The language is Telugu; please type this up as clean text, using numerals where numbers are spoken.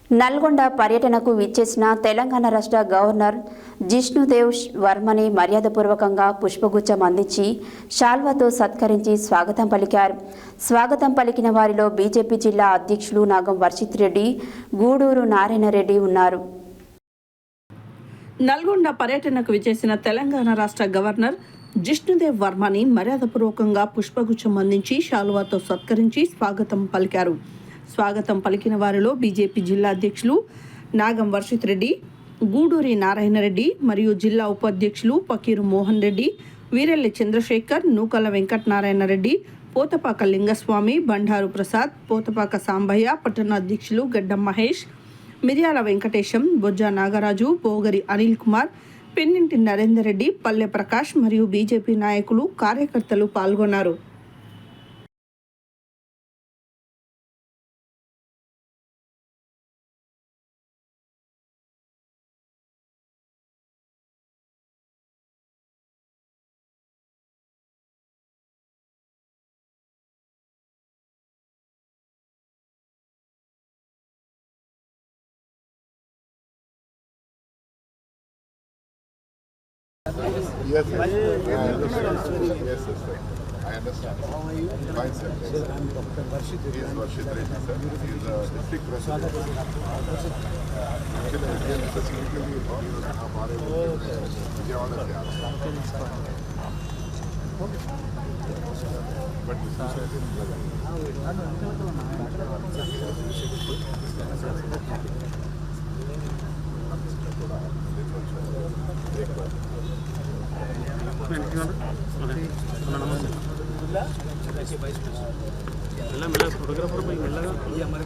నల్గొండ పర్యటనకు విచ్చేసిన తెలంగాణ రాష్ట్ర గవర్నర్ జిష్ణుదేవ్ వర్మని మర్యాదపూర్వకంగా పుష్పగుచ్చం అందించి శాల్వాతో సత్కరించి స్వాగతం పలికారు. స్వాగతం పలికిన వారిలో బీజేపీ జిల్లా అధ్యక్షులు నాగం వర్షిత్ రెడ్డి, గూడూరు నారాయణ రెడ్డి ఉన్నారు. నల్గొండ పర్యటనకు విచ్చేసిన తెలంగాణ రాష్ట్ర గవర్నర్ జిష్ణుదేవ్ వర్మని మర్యాదపూర్వకంగా పుష్పగుచ్చం అందించి శాలువాతో సత్కరించి స్వాగతం పలికారు. స్వాగతం పలికిన వారిలో బీజేపీ జిల్లా అధ్యక్షులు నాగం వర్షిత్ రెడ్డి, గూడూరి నారాయణ రెడ్డి మరియు జిల్లా ఉపాధ్యక్షులు పకీరు మోహన్ రెడ్డి, వీరెల్లి చంద్రశేఖర్, నూకల వెంకటనారాయణ రెడ్డి, పోతపాక లింగస్వామి, బండారు ప్రసాద్, పోతపాక సాంబయ్య, పట్టణ అధ్యక్షులు గడ్డం మహేష్, మిర్యాల వెంకటేశం, బొజ్జ నాగరాజు, పోగరి అనిల్ కుమార్, పెన్నింటి నరేందర్ రెడ్డి, పల్లె ప్రకాష్ మరియు బీజేపీ నాయకులు, కార్యకర్తలు పాల్గొన్నారు. Yes, sir. Yes, sir. I understand. How are you? Fine, sir. Yes, sir. I'm Dr. Varshit Reddy. He is Varshit Reddy, sir. He is the district president. Actually, specifically, हमारे विजयवाड़ा से आ रहे हैं. But फोटोग्राफर भाई मिलेगा ये हमारे